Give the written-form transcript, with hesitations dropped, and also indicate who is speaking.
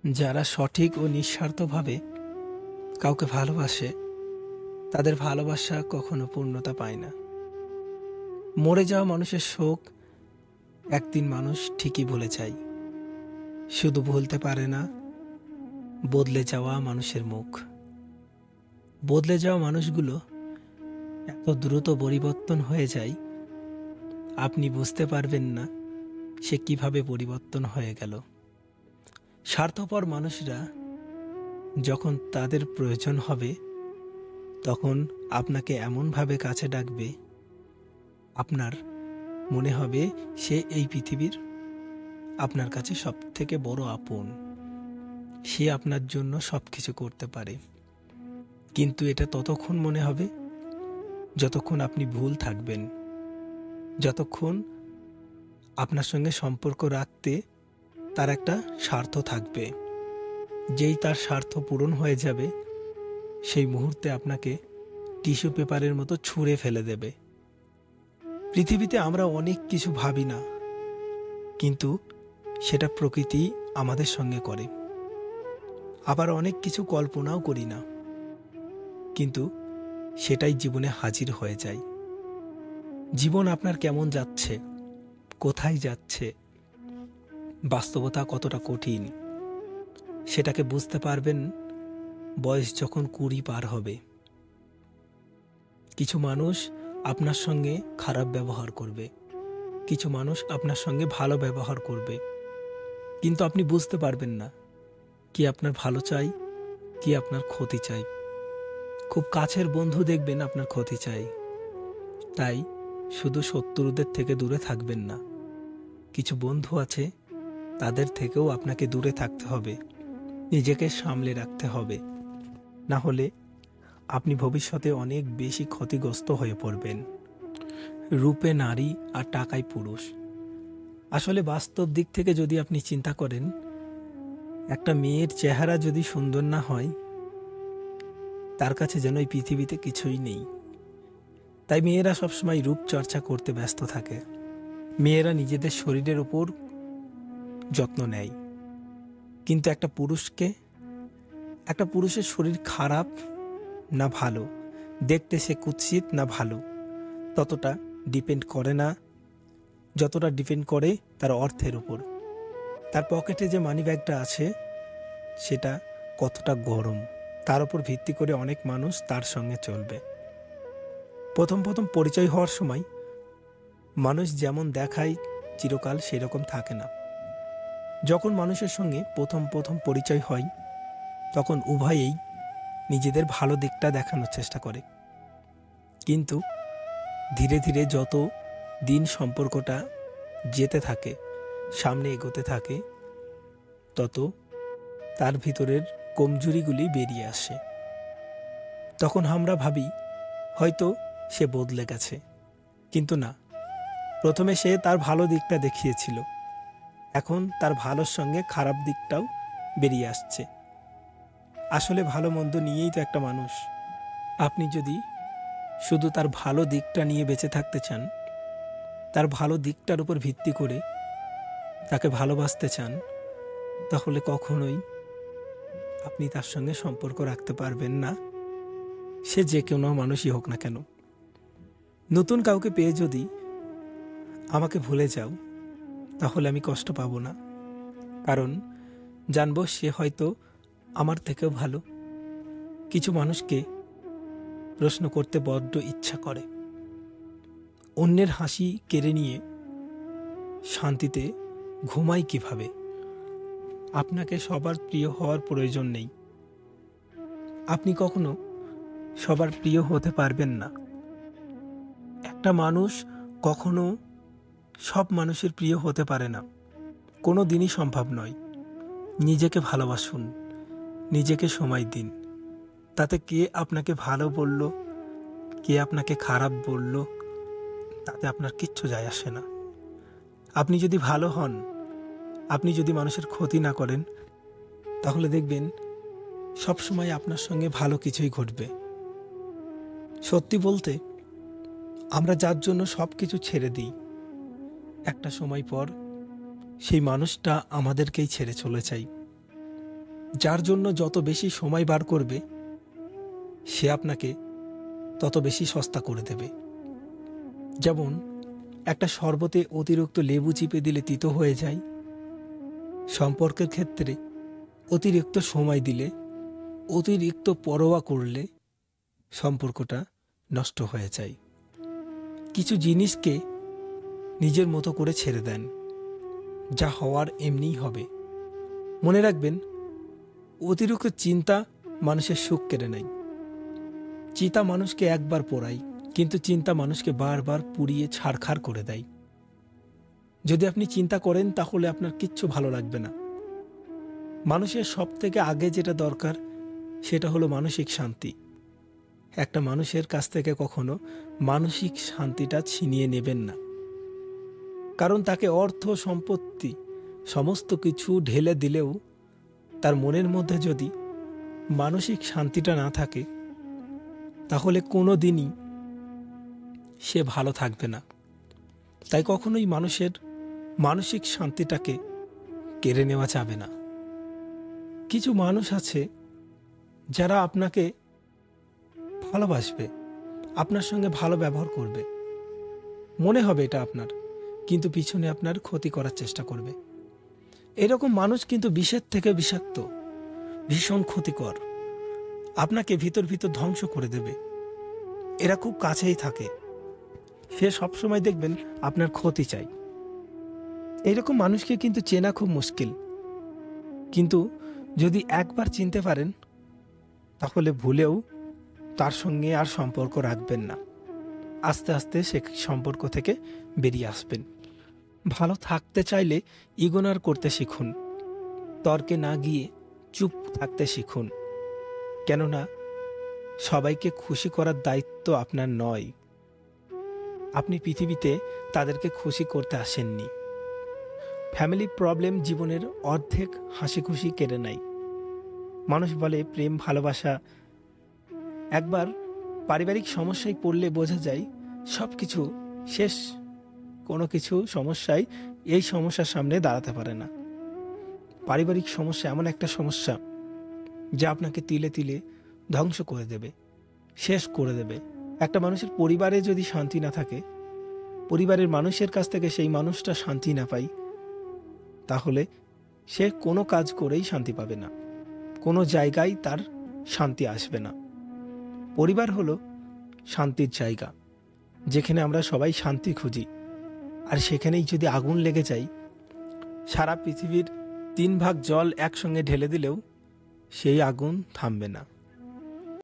Speaker 1: যারা সঠিক ও নিঃস্বার্থভাবে কাউকে ভালোবাসে তাদের ভালোবাসা কখনো পূর্ণতা পায় না। মরে যাওয়া মানুষের শোক একদিন মানুষ ঠিকই ভুলে যায়, শুধু ভুলতে পারে না বদলে যাওয়া মানুষের মুখ। বদলে যাওয়া মানুষগুলো এত দ্রুত পরিবর্তন হয়ে যায়, আপনি বুঝতে পারবেন না সে কিভাবে পরিবর্তন হয়ে গেল। স্বার্থপর মানুষরা যখন তাদের প্রয়োজন হবে তখন আপনাকে এমনভাবে কাছে ডাকবে, আপনার মনে হবে সে এই পৃথিবীর আপনার কাছে সব থেকে বড় আপন। সে আপনার জন্য সব কিছু করতে পারে, কিন্তু এটা ততক্ষণ মনে হবে যতক্ষণ আপনি ভুল থাকবেন, যতক্ষণ আপনার সঙ্গে সম্পর্ক রাখতে তার একটা স্বার্থ থাকবে। যেই তার স্বার্থ পূরণ হয়ে যাবে সেই মুহূর্তে আপনাকে টিস্যু পেপারের মতো ছুঁড়ে ফেলে দেবে। পৃথিবীতে আমরা অনেক কিছু ভাবি না, কিন্তু সেটা প্রকৃতি আমাদের সঙ্গে করে। আবার অনেক কিছু কল্পনাও করি না, কিন্তু সেটাই জীবনে হাজির হয়ে যায়। জীবন আপনার কেমন যাচ্ছে, কোথায় যাচ্ছে, বাস্তবতা কতটা কঠিন, সেটাকে বুঝতে পারবেন বয়স যখন 20 পার হবে। কিছু মানুষ আপনার সঙ্গে খারাপ ব্যবহার করবে, কিছু মানুষ আপনার সঙ্গে ভালো ব্যবহার করবে, কিন্তু আপনি বুঝতে পারবেন না কি আপনার ভালো চাই, কি আপনার ক্ষতি চাই। খুব কাছের বন্ধু দেখবেন আপনার ক্ষতি চাই, তাই শুধু শত্রুদের থেকে দূরে থাকবেন না। কিছু বন্ধু আছে, তাদের থেকেও আপনাকে দূরে থাকতে হবে, নিজেকে সামলে রাখতে হবে, না হলে আপনি ভবিষ্যতে অনেক বেশি ক্ষতিগ্রস্ত হয়ে পড়বেন। রূপে নারী আর টাকায় পুরুষ, আসলে বাস্তব দিক থেকে যদি আপনি চিন্তা করেন, একটা মেয়ের চেহারা যদি সুন্দর না হয় তার কাছে যেন এই পৃথিবীতে কিছুই নেই। তাই মেয়েরা সবসময় রূপ চর্চা করতে ব্যস্ত থাকে। মেয়েরা নিজেদের শরীরের ওপর যত্ন নেয়, কিন্তু একটা পুরুষের শরীর খারাপ না ভালো, দেখতে সে কুৎসিত না ভালো, ততটা ডিপেন্ড করে না যতটা ডিপেন্ড করে তার অর্থের উপর। তার পকেটে যে মানি ব্যাগটা আছে সেটা কতটা গরম, তার উপর ভিত্তি করে অনেক মানুষ তার সঙ্গে চলবে। প্রথম প্রথম পরিচয় হওয়ার সময় মানুষ যেমন দেখায় চিরকাল সেরকম থাকে না। যখন মানুষের সঙ্গে প্রথম প্রথম পরিচয় হয় তখন উভয়েই নিজেদের ভালো দিকটা দেখানোর চেষ্টা করে, কিন্তু ধীরে ধীরে যত দিন সম্পর্কটা যেতে থাকে, সামনে এগোতে থাকে, তত তার ভিতরের কমজোরিগুলি বেরিয়ে আসে। তখন আমরা ভাবি হয়তো সে বদলে গেছে, কিন্তু না, প্রথমে সে তার ভালো দিকটা দেখিয়েছিল, এখন তার ভালোর সঙ্গে খারাপ দিকটাও বেরিয়ে আসছে। আসলে ভালো মন্দ নিয়েই তো একটা মানুষ। আপনি যদি শুধু তার ভালো দিকটা নিয়ে বেঁচে থাকতে চান, তার ভালো দিকটার উপর ভিত্তি করে তাকে ভালোবাসতে চান, তাহলে কখনোই আপনি তার সঙ্গে সম্পর্ক রাখতে পারবেন না, সে যে কোনো মানুষই হোক না কেন। নতুন কাউকে পেয়ে যদি আমাকে ভুলে যাও, তাহলে আমি কষ্ট পাবো না, কারণ জানবো সে হয়তো আমার থেকেও ভালো। কিছু মানুষকে প্রশ্ন করতে বড্ড ইচ্ছা করে, অন্যের হাসি কেড়ে নিয়ে শান্তিতে ঘুমাই কিভাবে? আপনাকে সবার প্রিয় হওয়ার প্রয়োজন নেই, আপনি কখনো সবার প্রিয় হতে পারবেন না। একটা মানুষ কখনো সব মানুষের প্রিয় হতে পারে না, কোনো দিনই সম্ভব নয়। নিজেকে ভালোবাসুন, নিজেকে সময় দিন। তাতে কে আপনাকে ভালো বলল, কে আপনাকে খারাপ বলল, তাতে আপনার কিচ্ছু যায় আসে না। আপনি যদি ভালো হন, আপনি যদি মানুষের ক্ষতি না করেন, তাহলে দেখবেন সবসময় আপনার সঙ্গে ভালো কিছুই ঘটবে। সত্যি বলতে, আমরা যার জন্য সব কিছু ছেড়ে দিই, একটা সময় পর সেই মানুষটা আমাদেরকেই ছেড়ে চলে যায়। যার জন্য যত বেশি সময় বার করবে সে আপনাকে তত বেশি সস্তা করে দেবে। যেমন একটা শরবতে অতিরিক্ত লেবু চিপে দিলে তিতো হয়ে যায়, সম্পর্কের ক্ষেত্রে অতিরিক্ত সময় দিলে, অতিরিক্ত পরোয়া করলে সম্পর্কটা নষ্ট হয়ে যায়। কিছু জিনিসকে নিজের মতো করে ছেড়ে দেন, যা হওয়ার এমনিই হবে। মনে রাখবেন, অতিরিক্ত চিন্তা মানুষের সুখ কেড়ে নেয়। চিতা মানুষকে একবার পোড়ায়, কিন্তু চিন্তা মানুষকে বারবার পুড়িয়ে ছারখার করে দেয়। যদি আপনি চিন্তা করেন তাহলে আপনার কিচ্ছু ভালো লাগবে না। মানুষের সব থেকে আগে যেটা দরকার সেটা হলো মানসিক শান্তি। একটা মানুষের কাছ থেকে কখনো মানসিক শান্তিটা ছিনিয়ে নেবেন না, কারণ তাকে অর্থ সম্পত্তি সমস্ত কিছু ঢেলে দিলেও তার মনের মধ্যে যদি মানসিক শান্তিটা না থাকে তাহলে কোনো দিনই সে ভালো থাকবে না। তাই কখনোই মানুষের মানসিক শান্তিটাকে কেড়ে নেওয়া যাবে না। কিছু মানুষ আছে যারা আপনাকে ভালোবাসবে, আপনার সঙ্গে ভালো ব্যবহার করবে, মনে হবে এটা আপনার, কিন্তু পিছনে আপনার ক্ষতি করার চেষ্টা করবে। এরকম মানুষ কিন্তু বিষের থেকে বিষাক্ত, ভীষণ ক্ষতিকর, আপনাকে ভিতর ভিতর ধ্বংস করে দেবে। এরা খুব কাছেই থাকে, সে সবসময় দেখবেন আপনার ক্ষতি চাই। এরকম মানুষকে কিন্তু চেনা খুব মুশকিল, কিন্তু যদি একবার চিনতে পারেন তাহলে ভুলেও তার সঙ্গে আর সম্পর্ক রাখবেন না। আস্তে আস্তে সে সম্পর্ক থেকে বেরিয়ে আসবেন। ভালো থাকতে চাইলে ইগনোর করতে শিখুন, তর্কে না গিয়ে চুপ থাকতে শিখুন। কেননা সবাইকে খুশি করার দায়িত্ব আপনার নয়। আপনি পৃথিবীতে তাদেরকে খুশি করতে আসেননি। ফ্যামিলি প্রবলেম জীবনের অর্ধেক হাসি খুশি কেড়ে নেয়। মানুষ বলে প্রেম ভালোবাসা, একবার পারিবারিক সমস্যায় পড়লে বোঝা যায় সব কিছু শেষ। কোনো কিছু সমস্যায় এই সমস্যার সামনে দাঁড়াতে পারে না। পারিবারিক সমস্যা এমন একটা সমস্যা যা আপনাকে তিলে তিলে ধ্বংস করে দেবে, শেষ করে দেবে। একটা মানুষের পরিবারে যদি শান্তি না থাকে, পরিবারের মানুষের কাছ থেকে সেই মানুষটা শান্তি না পায়, তাহলে সে কোনো কাজ করেই শান্তি পাবে না, কোনো জায়গায় তার শান্তি আসবে না। পরিবার হলো শান্তির জায়গা, যেখানে আমরা সবাই শান্তি খুঁজি। আর সেখানেই যদি আগুন লেগে যায়, সারা পৃথিবীর 3 ভাগ জল একসঙ্গে ঢেলে দিলেও সেই আগুন থামবে না।